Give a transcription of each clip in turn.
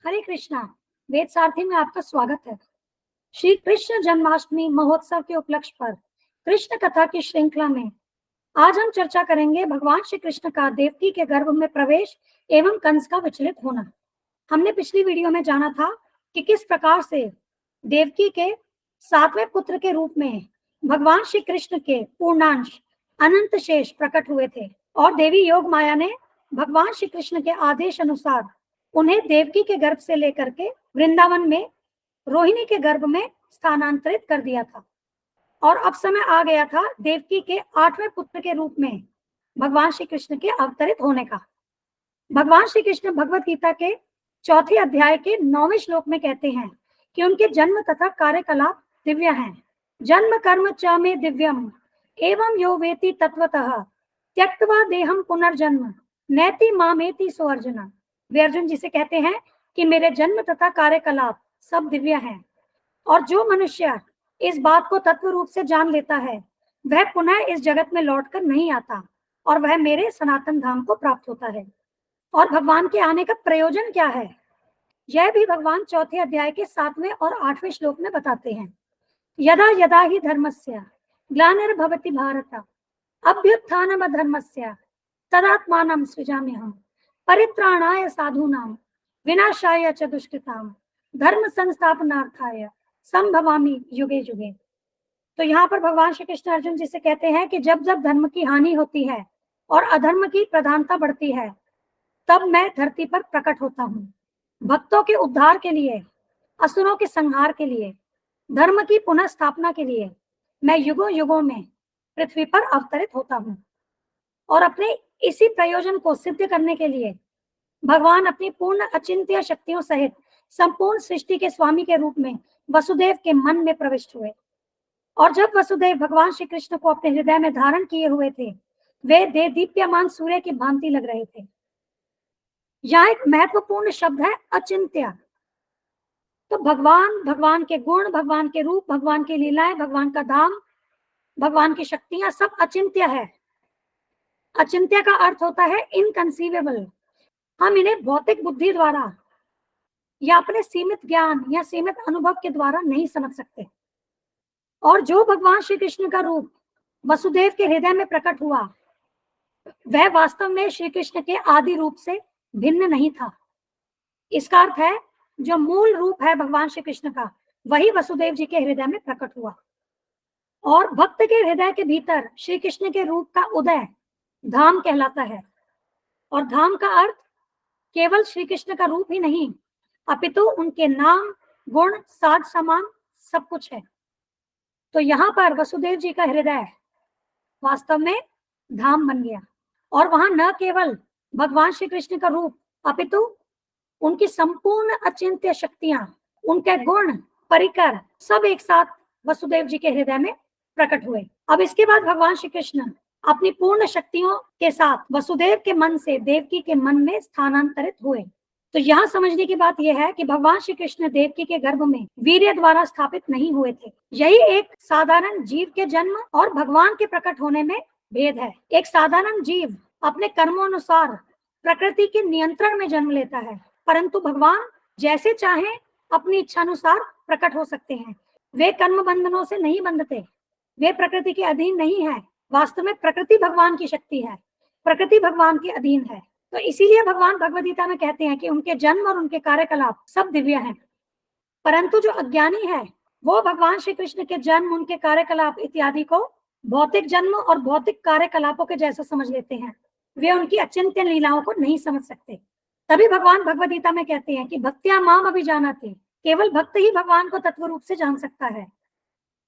हरे कृष्णा। वेद सारथी में आपका स्वागत है। श्री कृष्ण जन्माष्टमी महोत्सव के उपलक्ष्य पर कृष्ण कथा की श्रृंखला में आज हम चर्चा करेंगे भगवान श्री कृष्ण का देवकी के गर्भ में प्रवेश एवं कंस का विचलित होना। हमने पिछली वीडियो में जाना था कि किस प्रकार से देवकी के 7वें पुत्र के रूप में भगवान श्री कृष्ण के पूर्णांश अनंत शेष प्रकट हुए थे और देवी योग माया ने भगवान श्री कृष्ण के आदेश अनुसार उन्हें देवकी के गर्भ से लेकर के वृंदावन में रोहिणी के गर्भ में स्थानांतरित कर दिया था और अब समय आ गया था देवकी के 8वें पुत्र के रूप में भगवान श्री कृष्ण के अवतरित होने का। भगवान श्री कृष्ण भगवत गीता के 4थे अध्याय के 9वें श्लोक में कहते हैं कि उनके जन्म तथा कार्यकलाप दिव्य हैं। जन्म कर्म च में दिव्यम एवं यो वेति तत्वतः त्यक्त्वा देहम पुनर्जन्म नैति मामेति सो अर्जुन। वे अर्जुन जी से कहते हैं कि मेरे जन्म तथा कार्यकलाप सब दिव्य हैं और जो मनुष्य इस बात को तत्व रूप से जान लेता है वह पुनः इस जगत में लौटकर नहीं आता और वह मेरे सनातन धाम को प्राप्त होता है। और भगवान के आने का प्रयोजन क्या है, यह भी भगवान 4थे अध्याय के 7वें और 8वें श्लोक में बताते हैं। यदा यदा ही धर्मस्य ग्लानिर्भवति भारत अभ्युत्थानम धर्मस्य तदात्मानं सृजाम्यहम् परित्राणाय साधूनां विनाशाय च दुष्कृतां धर्म संस्थापनार्थाय संभवामि युगे युगे। तो यहाँ पर भगवान श्री कृष्ण अर्जुन जी से कहते हैं कि जब जब धर्म की हानि होती है और अधर्म की प्रधानता बढ़ती है तब मैं धरती पर प्रकट होता हूँ। भक्तों के उद्धार के लिए, असुरों के संहार के लिए, धर्म की पुनः स्थापना के लिए मैं युगों युगों में पृथ्वी पर अवतरित होता हूँ। और अपने इसी प्रयोजन को सिद्ध करने के लिए भगवान अपनी पूर्ण अचिंत्य शक्तियों सहित संपूर्ण सृष्टि के स्वामी के रूप में वसुदेव के मन में प्रविष्ट हुए। और जब वसुदेव भगवान श्री कृष्ण को अपने हृदय में धारण किए हुए थे वे दे दीप्यमान सूर्य की भांति लग रहे थे। यहाँ एक महत्वपूर्ण शब्द है अचिंत्य। तो भगवान, भगवान के गुण, भगवान के रूप, भगवान की लीलाएं, भगवान का धाम, भगवान की शक्तियां सब अचिंत्य है। अचिंत्य का अर्थ होता है इनकंसीवेबल। हम इन्हें भौतिक बुद्धि द्वारा या अपने सीमित ज्ञान या सीमित अनुभव के द्वारा नहीं समझ सकते। और जो भगवान श्री कृष्ण का रूप वसुदेव के हृदय में प्रकट हुआ वह वास्तव में श्री कृष्ण के आदि रूप से भिन्न नहीं था। इसका अर्थ है जो मूल रूप है भगवान श्री कृष्ण का वही वसुदेव जी के हृदय में प्रकट हुआ। और भक्त के हृदय के भीतर श्री कृष्ण के रूप का उदय धाम कहलाता है। और धाम का अर्थ केवल श्री कृष्ण का रूप ही नहीं अपितु उनके नाम, गुण, साध समान सब कुछ है। तो यहाँ पर वसुदेव जी का हृदय वास्तव में धाम बन गया और वहां न केवल भगवान श्री कृष्ण का रूप अपितु उनकी संपूर्ण अचिंत्य शक्तियां, उनके गुण, परिकर सब एक साथ वसुदेव जी के हृदय में प्रकट हुए। अब इसके बाद भगवान श्री कृष्ण अपनी पूर्ण शक्तियों के साथ वसुदेव के मन से देवकी के मन में स्थानांतरित हुए। तो यहाँ समझने की बात यह है कि भगवान श्री कृष्ण देवकी के गर्भ में वीर्य द्वारा स्थापित नहीं हुए थे। यही एक साधारण जीव के जन्म और भगवान के प्रकट होने में भेद है। एक साधारण जीव अपने कर्मों अनुसार प्रकृति के नियंत्रण में जन्म लेता है, परंतु भगवान जैसे चाहे अपनी इच्छा अनुसार प्रकट हो सकते हैं। वे कर्म बंधनों से नहीं बंधते, वे प्रकृति के अधीन नहीं है। वास्तव में प्रकृति भगवान की शक्ति है, प्रकृति भगवान के अधीन है। तो इसीलिए भगवान भगवद गीता में कहते हैं कि उनके जन्म और उनके कार्यकलाप सब दिव्य हैं। परंतु जो अज्ञानी है वो भगवान श्री कृष्ण के जन्म, उनके कार्यकलाप इत्यादि को भौतिक जन्म और भौतिक कार्यकलापों के जैसा समझ लेते हैं। वे उनकी अचिंत्य लीलाओं को नहीं समझ सकते। तभी भगवान भगवद गीता में कहते हैं कि भक्त्या माम अभिजानाति, केवल भक्त ही भगवान को तत्व रूप से जान सकता है।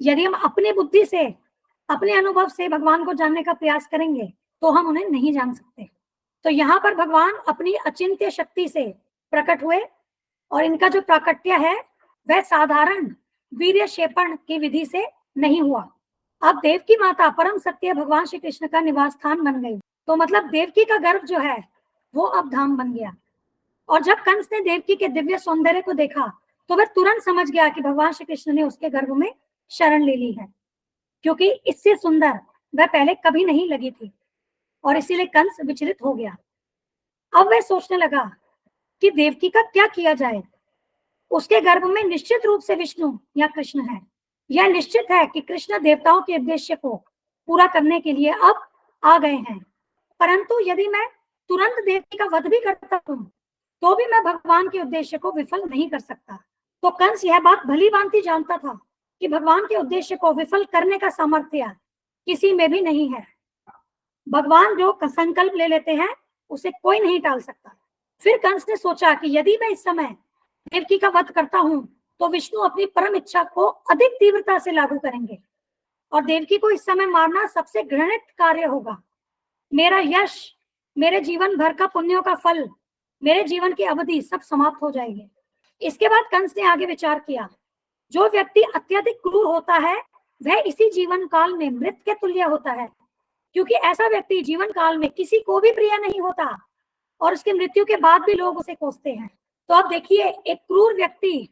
यदि हम अपनी बुद्धि से, अपने अनुभव से भगवान को जानने का प्रयास करेंगे तो हम उन्हें नहीं जान सकते। तो यहाँ पर भगवान अपनी अचिंत्य शक्ति से प्रकट हुए और इनका जो प्राकट्य है वह साधारण वीर्य क्षेपण की विधि से नहीं हुआ। अब देवकी माता परम सत्य भगवान श्री कृष्ण का निवास स्थान बन गई। तो मतलब देवकी का गर्भ जो है वो अब धाम बन गया। और जब कंस ने देवकी के दिव्य सौंदर्य को देखा तो वह तुरंत समझ गया कि भगवान श्री कृष्ण ने उसके गर्भ में शरण ले ली है, क्योंकि इससे सुंदर वह पहले कभी नहीं लगी थी। और इसीलिए कंस विचलित हो गया। अब वह सोचने लगा कि देवकी का क्या किया जाए। उसके गर्भ में निश्चित रूप से विष्णु या कृष्ण है। यह निश्चित है कि कृष्ण देवताओं के उद्देश्य को पूरा करने के लिए अब आ गए हैं। परंतु यदि मैं तुरंत देवकी का वध भी करता हूं तो भी मैं भगवान के उद्देश्य को विफल नहीं कर सकता। तो कंस यह बात भली भांति जानता था कि भगवान के उद्देश्य को विफल करने का सामर्थ्य किसी में भी नहीं है। भगवान जो संकल्प ले लेते हैं उसे कोई नहीं टाल सकता। फिर कंस ने सोचा कि यदि मैं इस समय देवकी का वध करता हूं तो विष्णु अपनी परम इच्छा को अधिक तीव्रता से लागू करेंगे और देवकी को इस समय मारना सबसे घृणित कार्य होगा। मेरा यश, मेरे जीवन भर का पुण्यों का फल, मेरे जीवन की अवधि सब समाप्त हो जाएगी। इसके बाद कंस ने आगे विचार किया, जो व्यक्ति अत्यधिक क्रूर होता है वह इसी जीवन काल में मृत के तुल्य होता है, क्योंकि ऐसा व्यक्ति जीवन काल में किसी को भी प्रिय नहीं होता और उसकी मृत्यु के बाद भी लोग उसे कोसते हैं। तो अब देखिए, एक क्रूर व्यक्ति,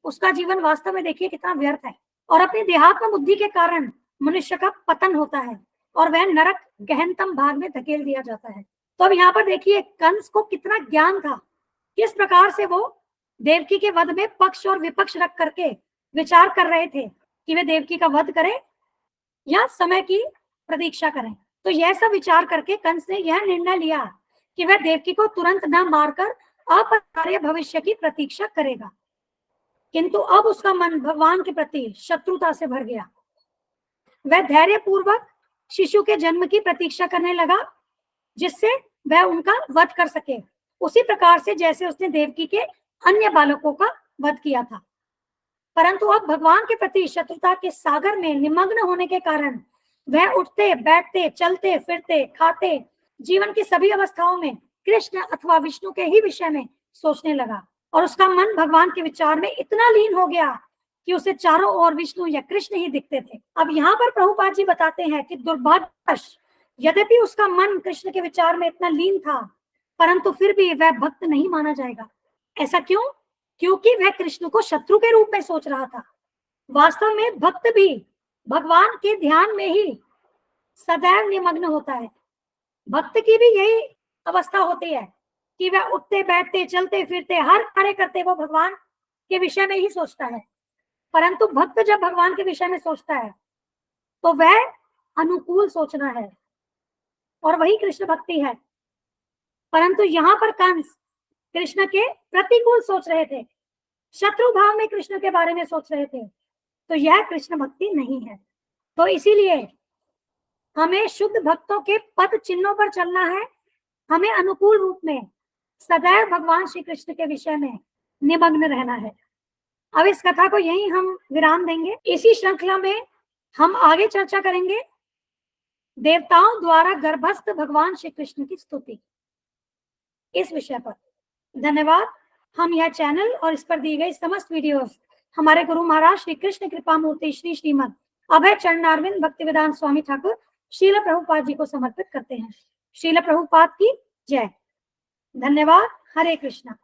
उसका जीवन वास्तव में देखिए कितना व्यर्थ है और अपनी देहात्म बुद्धि के कारण मनुष्य का पतन होता है और वह नरक गहनतम भाग में धकेल दिया जाता है। तो अब यहाँ पर देखिए कंस को कितना ज्ञान था, किस प्रकार से वो देवकी के वध में पक्ष और विपक्ष रख करके विचार कर रहे थे कि वे देवकी का वध करें या समय की प्रतीक्षा करें। तो यह सब विचार करके कंस ने यह निर्णय लिया कि वह देवकी को तुरंत न मारकर अपरिहार्य भविष्य की प्रतीक्षा करेगा। किंतु अब उसका मन भगवान के प्रति शत्रुता से भर गया। वह धैर्य पूर्वक शिशु के जन्म की प्रतीक्षा करने लगा जिससे वह उनका वध कर सके, उसी प्रकार से जैसे उसने देवकी के अन्य बालकों का वध किया था। परंतु अब भगवान के प्रति शत्रुता के सागर में निमग्न होने के कारण वह उठते बैठते चलते फिरते खाते जीवन की सभी अवस्थाओं में कृष्ण अथवा विष्णु के ही विषय में सोचने लगा और उसका मन भगवान के विचार में इतना लीन हो गया कि उसे चारों ओर विष्णु या कृष्ण ही दिखते थे। अब यहाँ पर प्रभुपाद जी बताते हैं कि दुर्भाग्यवश यद्यपि उसका मन कृष्ण के विचार में इतना लीन था परंतु फिर भी वह भक्त नहीं माना जाएगा। ऐसा क्यों? क्योंकि वह कृष्ण को शत्रु के रूप में सोच रहा था। वास्तव में भक्त भी भगवान के ध्यान में ही सदैव निमग्न होता है। भक्त की भी यही अवस्था होती है कि वह उठते बैठते चलते फिरते हर कार्य करते वो भगवान के विषय में ही सोचता है। परंतु भक्त जब भगवान के विषय में सोचता है तो वह अनुकूल सोचना है और वही कृष्ण भक्ति है। परंतु यहाँ पर कंस कृष्ण के प्रतिकूल सोच रहे थे, शत्रु भाव में कृष्ण के बारे में सोच रहे थे, तो यह कृष्ण भक्ति नहीं है। तो इसीलिए हमें शुद्ध भक्तों के पद चिन्हों पर चलना है। हमें अनुकूल रूप में सदैव भगवान श्री कृष्ण के विषय में निमग्न रहना है। अब इस कथा को यहीं हम विराम देंगे। इसी श्रृंखला में हम आगे चर्चा करेंगे देवताओं द्वारा गर्भस्थ भगवान श्री कृष्ण की स्तुति, इस विषय पर। धन्यवाद। हम यह चैनल और इस पर दी गई समस्त वीडियोस हमारे गुरु महाराज श्री कृष्ण कृपा मूर्ति श्री श्रीमद अभय चरणारविंद भक्तिवेदांत स्वामी ठाकुर श्रील प्रभुपाद जी को समर्पित करते हैं। श्रील प्रभुपाद की जय। धन्यवाद। हरे कृष्णा।